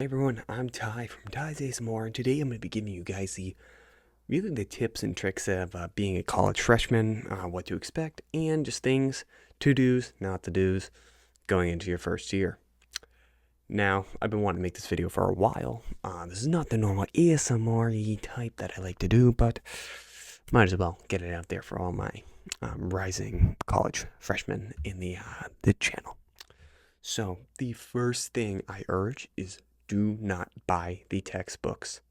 Hey everyone, I'm Ty from Ty's ASMR, and today I'm going to be giving you guys the tips and tricks of being a college freshman, what to expect, and just things, to-dos, not to-dos, going into your first year. Now, I've been wanting to make this video for a while. This is not the normal ASMR-y type that I like to do, but might as well get it out there for all my rising college freshmen in the channel. So, the first thing I urge is do not buy the textbooks.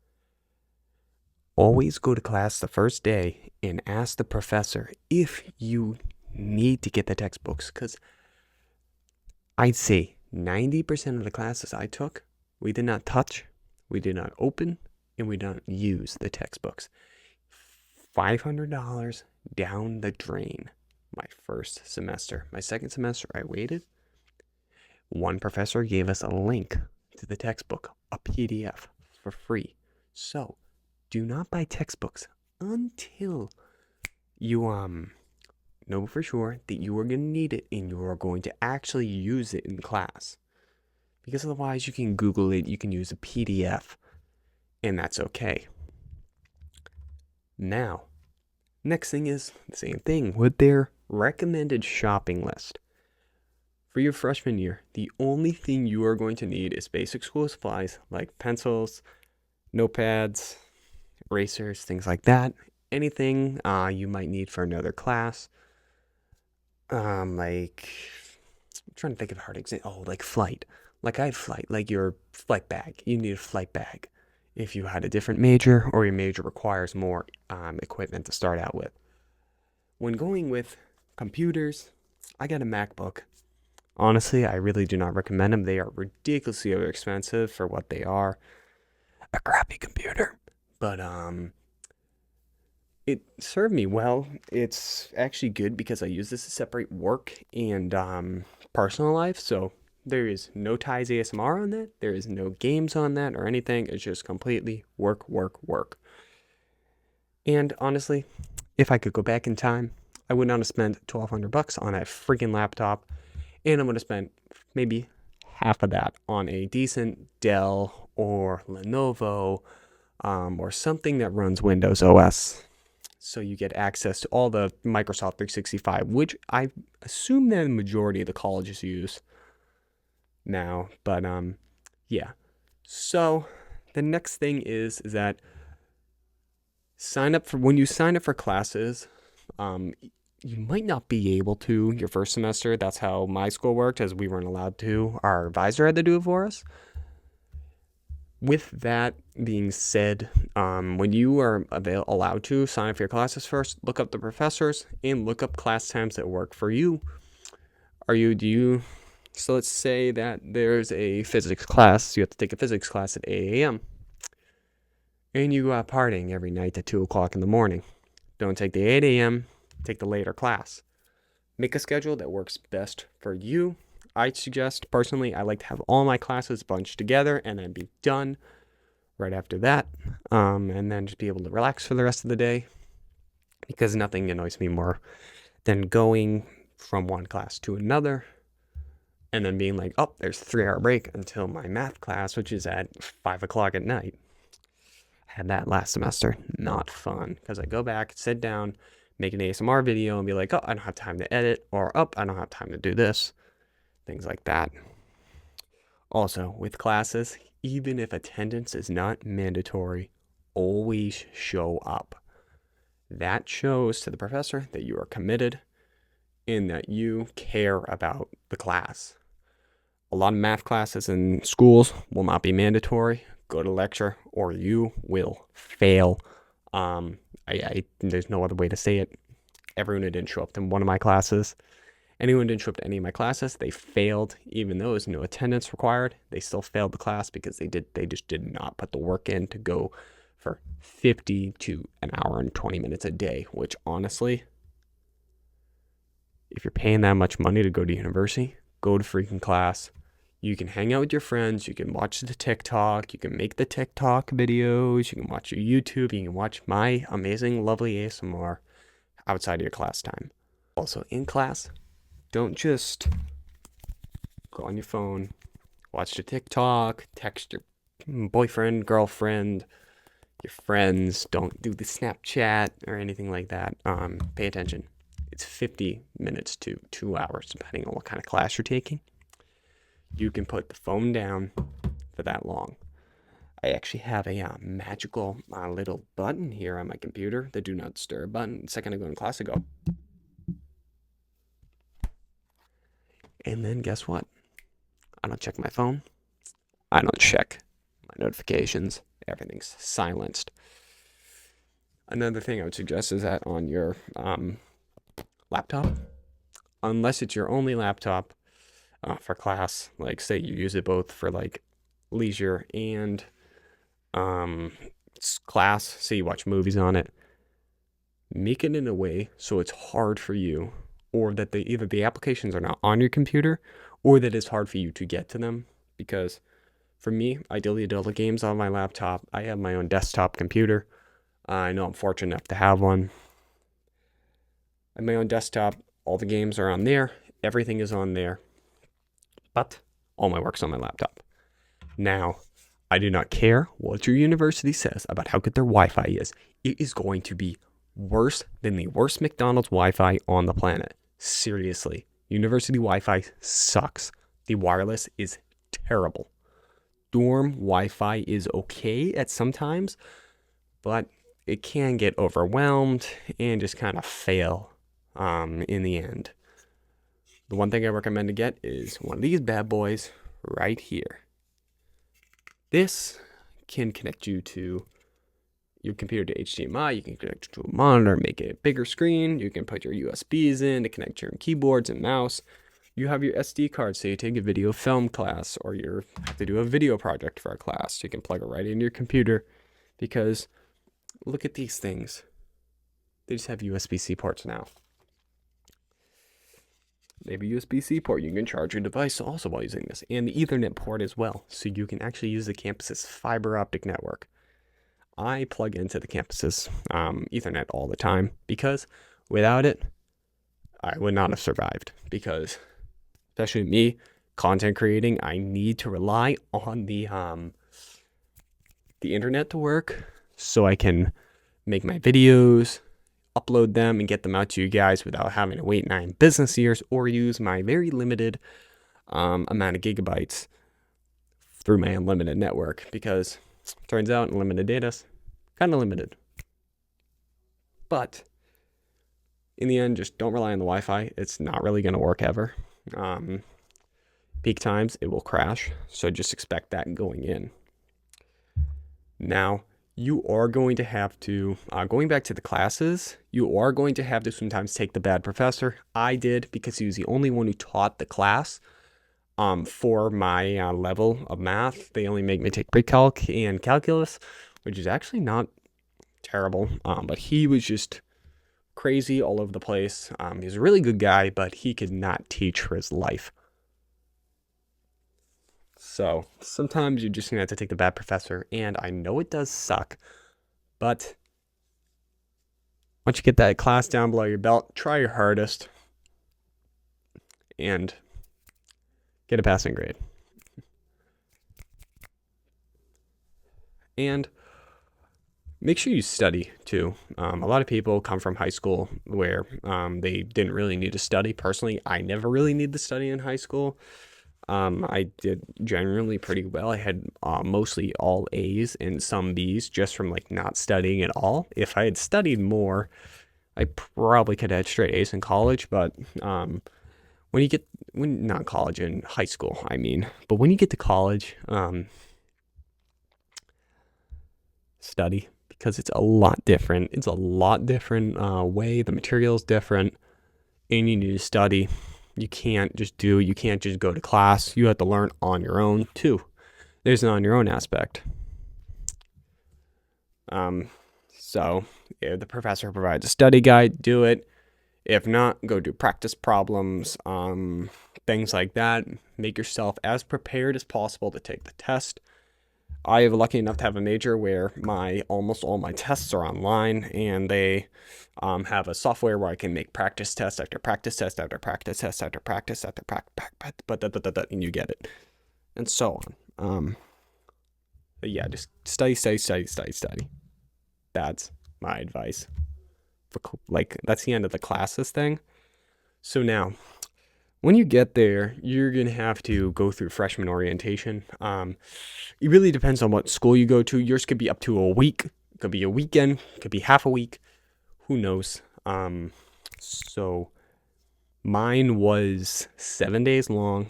Always go to class the first day and ask the professor if you need to get the textbooks, because I'd say 90% of the classes I took, we did not touch, we did not open, and we did not use the textbooks. $500 down the drain my first semester. My second semester, I waited. One professor gave us a link to the textbook, a PDF, for free. So, do not buy textbooks until you know for sure that you are going to need it and you are going to actually use it in class. Because otherwise you can Google it, you can use a PDF, and that's okay. Now, next thing is the same thing with their recommended shopping list. For your freshman year, the only thing you are going to need is basic school supplies like pencils, notepads, erasers, things like that. Anything you might need for another class. Like, I'm trying to think of a hard example. Oh, like flight. Like I had flight, like your flight bag. You need a flight bag if you had a different major or your major requires more equipment to start out with. When going with computers, I got a MacBook. Honestly, I really do not recommend them. They are ridiculously expensive for what they are. A crappy computer. But it served me well. It's actually good because I use this to separate work and personal life. So there is no Ties ASMR on that. There is no games on that or anything. It's just completely work, work, work. And honestly, if I could go back in time, I would not have spent $1,200 on a freaking laptop, and I'm going to spend maybe half of that on a decent Dell or Lenovo or something that runs Windows OS. So you get access to all the Microsoft 365, which I assume that the majority of the colleges use now. But yeah. So the next thing is that when you sign up for classes, you might not be able to your first semester. That's how my school worked, as we weren't allowed to. Our advisor had to do it for us. With that being said, when you are allowed to sign up for your classes first, look up the professors and look up class times that work for you. So let's say that there's a physics class. You have to take a physics class at 8 a.m. And you go out partying every night at 2 o'clock in the morning. Don't take the 8 a.m., take the later class. Make a schedule that works best for you. I suggest, personally, I like to have all my classes bunched together and then be done right after that. And then just be able to relax for the rest of the day. Because nothing annoys me more than going from one class to another and then being like, oh, there's a 3-hour break until my math class, which is at 5 o'clock at night. I had that last semester. Not fun. Because I go back, sit down, make an ASMR video and be like, oh, I don't have time to edit, or oh, I don't have time to do this. Things like that. Also, with classes, even if attendance is not mandatory, always show up. That shows to the professor that you are committed and that you care about the class. A lot of math classes in schools will not be mandatory. Go to lecture or you will fail. There's no other way to say it. Everyone who didn't show up to one of my classes, anyone who didn't show up to any of my classes, they failed. Even though there was no attendance required, they still failed the class because they just did not put the work in to go for 50 to an hour and 20 minutes a day, which honestly, if you're paying that much money to go to university, go to freaking class. You can hang out with your friends, you can watch the TikTok, you can make the TikTok videos, you can watch your YouTube, you can watch my amazing, lovely ASMR outside of your class time. Also, in class, don't just go on your phone, watch the TikTok, text your boyfriend, girlfriend, your friends. Don't do the Snapchat or anything like that. Pay attention. It's 50 minutes to 2 hours, depending on what kind of class you're taking. You can put the phone down for that long. I actually have a magical little button here on my computer, the do not disturb button. The second I go in class, I go. And then guess what? I don't check my phone. I don't check my notifications. Everything's silenced. Another thing I would suggest is that on your laptop, unless it's your only laptop for class, like say you use it both for like leisure and class, say you watch movies on it, make it in a way so it's hard for you, or that either the applications are not on your computer or that it's hard for you to get to them. Because for me, I delete all the games on my laptop. I have my own desktop computer. I know I'm fortunate enough to have one. On my own desktop, all the games are on there. Everything is on there. But all my work's on my laptop. Now, I do not care what your university says about how good their Wi-Fi is. It is going to be worse than the worst McDonald's Wi-Fi on the planet. Seriously. University Wi-Fi sucks. The wireless is terrible. Dorm Wi-Fi is okay at some times, but it can get overwhelmed and just kind of fail in the end. The one thing I recommend to get is one of these bad boys right here. This can connect you to your computer to HDMI. You can connect it to a monitor, make it a bigger screen. You can put your USBs in to connect your keyboards and mouse. You have your SD card, so you take a video film class, or you have to do a video project for a class. You can plug it right into your computer, because look at these things. They just have USB-C ports now. They have a USB-C port. You can charge your device also while using this, and the Ethernet port as well, so you can actually use the campus's fiber optic network. I plug into the campus's Ethernet all the time, because without it, I would not have survived. Because, especially me, content creating, I need to rely on the internet to work, so I can make my videos, upload them, and get them out to you guys without having to wait 9 business years or use my very limited amount of gigabytes through my unlimited network. Because turns out unlimited data's kind of limited. But in the end, just don't rely on the Wi-Fi. It's not really going to work ever. Peak times, it will crash. So just expect that going in. Now, you are going to have to, going back to the classes, you are going to have to sometimes take the bad professor. I did, because he was the only one who taught the class. For my level of math, they only make me take pre-calc and calculus, which is actually not terrible. But he was just crazy all over the place. He's a really good guy, but he could not teach for his life. So sometimes you're just going to have to take the bad professor, and I know it does suck, but once you get that class down below your belt, try your hardest and get a passing grade. And make sure you study too. A lot of people come from high school where they didn't really need to study. Personally, I never really needed to study in high school. I did generally pretty well. I had mostly all A's and some B's just from like not studying at all. If I had studied more, I probably could have had straight A's in college. But not college, in high school, I mean. But when you get to college, study, because it's a lot different. It's a lot different way. The material's different, and you need to study. You can't just go to class. You have to learn on your own too. There's an on your own aspect. So if the professor provides a study guide, do it. If not, go do practice problems, things like that. Make yourself as prepared as possible to take the test. I am lucky enough to have a major where almost all my tests are online, and they have a software where I can make practice test after practice test after practice test after practice after practice, and you get it, and so on. But yeah, just study, study, study, study, study. That's my advice. Like, that's the end of the classes thing. So now, when you get there, you're gonna have to go through freshman orientation. It really depends on what school you go to. Yours could be up to a week, it could be a weekend, it could be half a week. Who knows? So mine was 7 days long.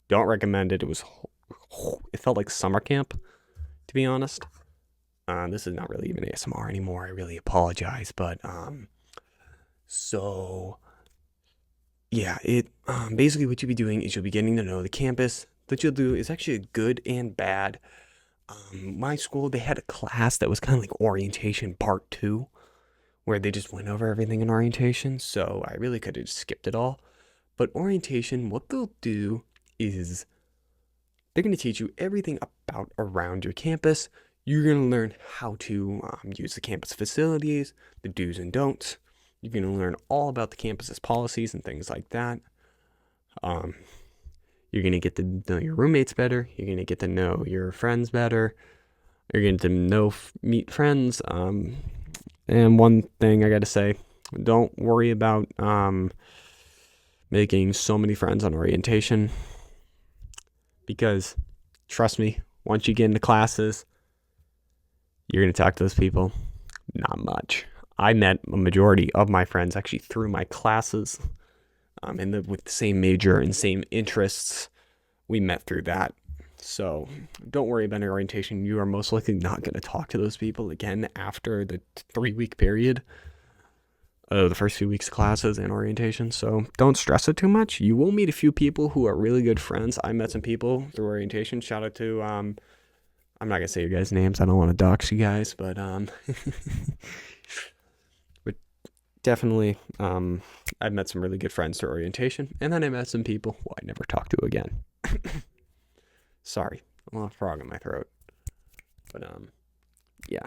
Don't recommend it. It felt like summer camp, to be honest. This is not really even ASMR anymore. I really apologize, but so yeah, it basically what you'll be doing is you'll be getting to know the campus. What you'll do is actually good and bad. My school, they had a class that was kind of like orientation part two, where they just went over everything in orientation. So I really could have just skipped it all. But orientation, what they'll do is they're going to teach you everything about around your campus. You're going to learn how to use the campus facilities, the do's and don'ts. You're going to learn all about the campus's policies and things like that. You're going to get to know your roommates better. You're going to get to know your friends better. You're going to meet friends. And one thing I got to say, don't worry about making so many friends on orientation, because trust me, once you get into classes, you're going to talk to those people. Not much. I met a majority of my friends actually through my classes, with the same major and same interests. We met through that. So don't worry about orientation. You are most likely not going to talk to those people again after the 3-week period. The first few weeks of classes and orientation. So don't stress it too much. You will meet a few people who are really good friends. I met some people through orientation. Shout out to, I'm not going to say your guys' names. I don't want to dox you guys, but, but definitely, I've met some really good friends through orientation. And then I met some people who I never talked to again. Sorry, a little frog in my throat. But, yeah.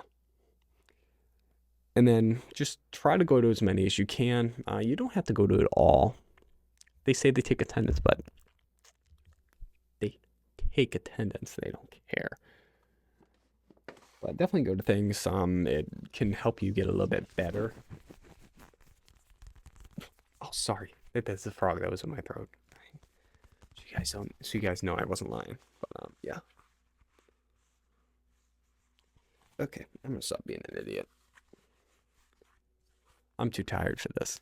And then just try to go to as many as you can. You don't have to go to it all. They say they take attendance, but they take attendance. They don't care. But definitely go to things. It can help you get a little bit better. Oh, sorry. That's the frog that was in my throat. So you guys know I wasn't lying. But yeah. Okay, I'm gonna stop being an idiot. I'm too tired for this.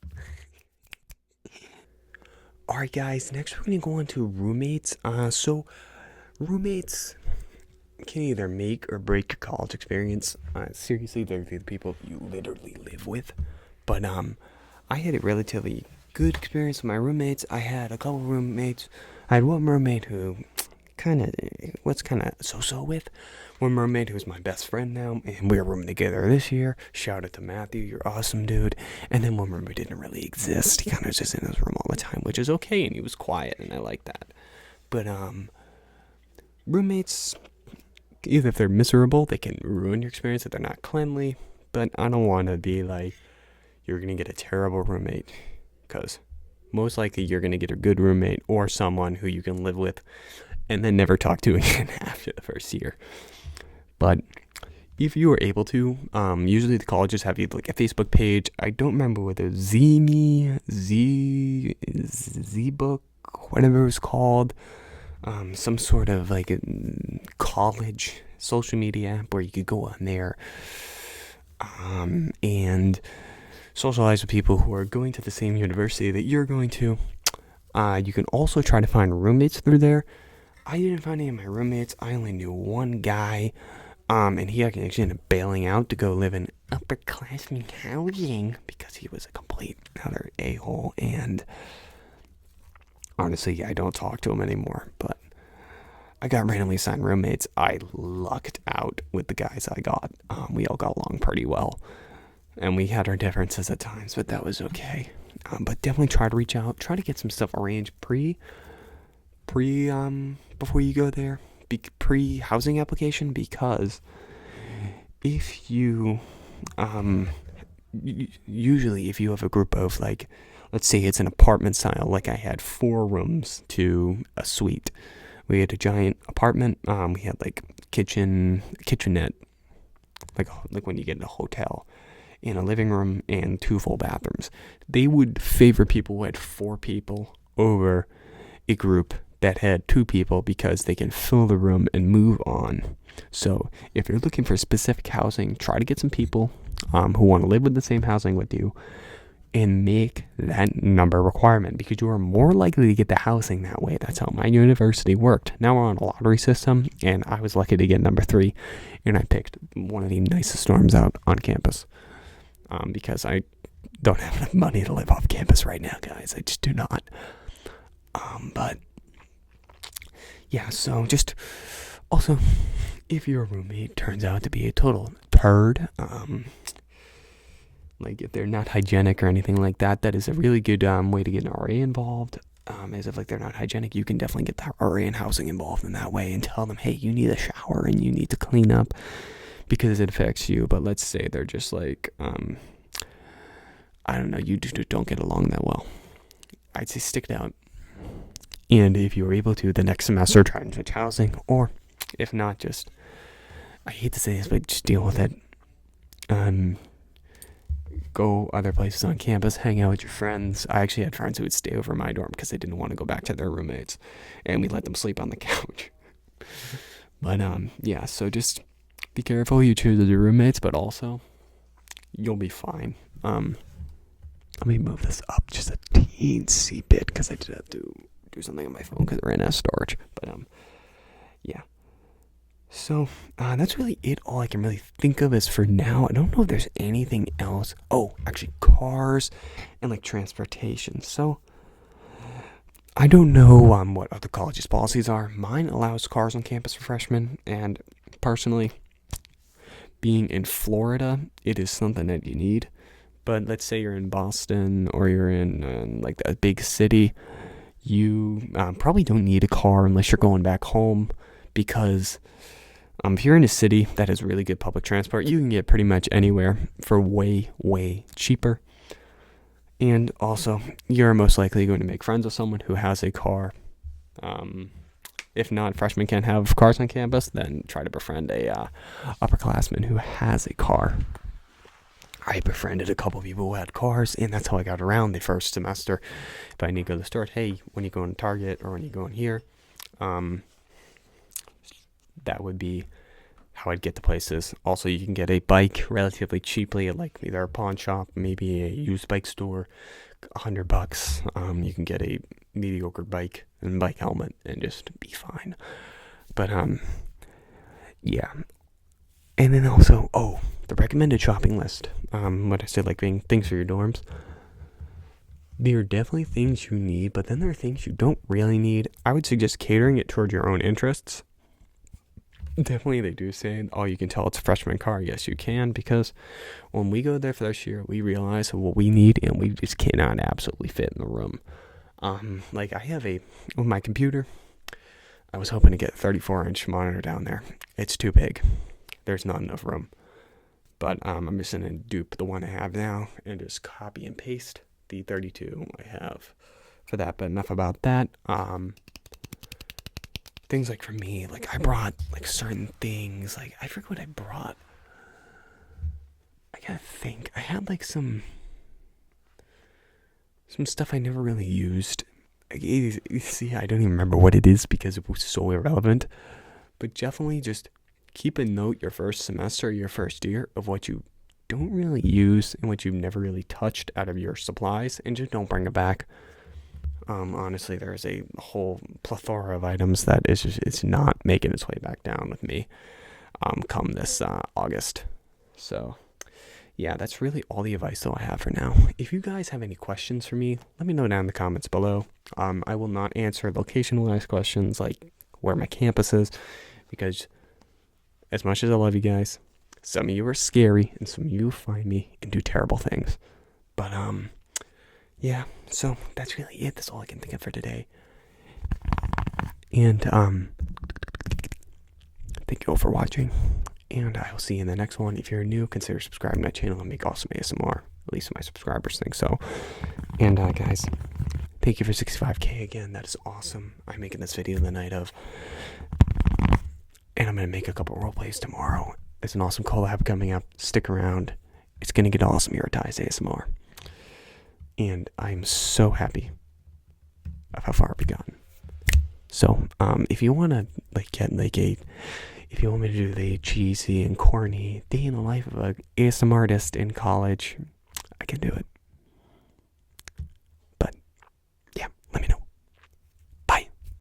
Alright guys, next we're gonna go on to roommates. So roommates can either make or break your college experience. Seriously, they're the people you literally live with. But I had a relatively good experience with my roommates. I had a couple roommates. I had one roommate who was kind of so-so with. One roommate who's my best friend now, and we were rooming together this year. Shout out to Matthew, you're awesome, dude. And then one roommate didn't really exist. He kind of was just in his room all the time, which is okay, and he was quiet, and I like that. But roommates, either if they're miserable, they can ruin your experience if they're not cleanly. But I don't want to be like, you're gonna get a terrible roommate, because most likely you're gonna get a good roommate or someone who you can live with and then never talk to again after the first year. But if you are able to, usually the colleges have like a Facebook page. I don't remember whether Zbook, whatever it was called, some sort of like a college social media app where you could go on there and socialize with people who are going to the same university that you're going to. You can also try to find roommates through there. I didn't find any of my roommates. I only knew one guy, and he actually ended up bailing out to go live in upperclassmen housing because he was a complete utter a-hole. And honestly, I don't talk to him anymore. But I got randomly assigned roommates. I lucked out with the guys I got. We all got along pretty well, and we had our differences at times, but that was okay. But definitely try to reach out, try to get some stuff arranged before you go there, pre-housing application, because if you usually if you have a group of, like, let's say it's an apartment style, like I had 4 rooms to a suite, We had a giant apartment. We had like kitchenette, like when you get in a hotel, in a living room and 2 full bathrooms. They would favor people who had 4 people over a group that had 2 people because they can fill the room and move on. So if you're looking for specific housing, try to get some people who want to live with the same housing with you and make that number requirement, because you are more likely to get the housing that way. That's how my university worked. Now we're on a lottery system, and I was lucky to get number 3, and I picked one of the nicest dorms out on campus, because I don't have enough money to live off campus right now, guys. I just do not. But yeah, so just also, if your roommate turns out to be a total turd, like if they're not hygienic or anything like that, that is a really good way to get an RA involved. As if like they're not hygienic, you can definitely get the RA and housing involved in that way and tell them, hey, you need a shower and you need to clean up because it affects you. But let's say they're just like, I don't know, you just don't get along that well. I'd say stick it out. And if you're able to, the next semester, try and switch housing. Or if not, just, I hate to say this, but just deal with it. Go other places on campus, hang out with your friends. I actually had friends who would stay over my dorm because they didn't want to go back to their roommates, and we let them sleep on the couch. But yeah, so just be careful who you choose as your roommates, but also you'll be fine. Let me move this up just a teensy bit because I did have to do something on my phone because it ran out of storage. But yeah. So, that's really it. All I can really think of is for now. I don't know if there's anything else. Oh, actually, cars and, like, transportation. So, I don't know what other colleges' policies are. Mine allows cars on campus for freshmen. And, personally, being in Florida, it is something that you need. But let's say you're in Boston or you're in, like, a big city. You probably don't need a car unless you're going back home because... if you're in a city that has really good public transport, you can get pretty much anywhere for way, way cheaper. And also, you're most likely going to make friends with someone who has a car. If not, freshmen can't have cars on campus, then try to befriend a upperclassman who has a car. I befriended a couple people who had cars, and that's how I got around the first semester. If I need to go to the store, hey, when you go to Target or when you go in here, that would be how I'd get to places. Also, you can get a bike relatively cheaply at like either a pawn shop, maybe a used bike store, $100. You can get a mediocre bike and bike helmet and just be fine. But yeah. And then also, the recommended shopping list. What I said, like being things for your dorms. There are definitely things you need, but then there are things you don't really need. I would suggest catering it toward your own interests. Definitely, they do say, you can tell it's a freshman car. Yes, you can, because when we go there for this year, we realize what we need, and we just cannot absolutely fit in the room. Like, I have with my computer, I was hoping to get a 34-inch monitor down there. It's too big. There's not enough room. But I'm just going to dupe the one I have now and just copy and paste the 32 I have for that. But enough about that. Things like for me, like I brought like certain things, like I forget what I brought. I gotta think. I had like some stuff I never really used. See, I don't even remember what it is because it was so irrelevant. But definitely just keep a note your first semester, your first year of what you don't really use and what you've never really touched out of your supplies, and just don't bring it back. Honestly, there's a whole plethora of items that it's not making its way back down with me come this August. So, yeah, that's really all the advice that I have for now. If you guys have any questions for me, let me know down in the comments below. I will not answer location-wise questions like where my campus is, because as much as I love you guys, some of you are scary and some of you find me and do terrible things. But, yeah, so that's really it. That's all I can think of for today. And thank you all for watching. And I will see you in the next one. If you're new, consider subscribing to my channel and make awesome ASMR. At least my subscribers think so. And guys, Thank you for 65K again. That is awesome. I'm making this video the night of. And I'm going to make a couple role plays tomorrow. There's an awesome collab coming up. Stick around. It's going to get awesome here at Ty's ASMR. And I'm so happy of how far we've gotten. So, if you want to if you want me to do the cheesy and corny day in the life of an ASMR artist in college, I can do it.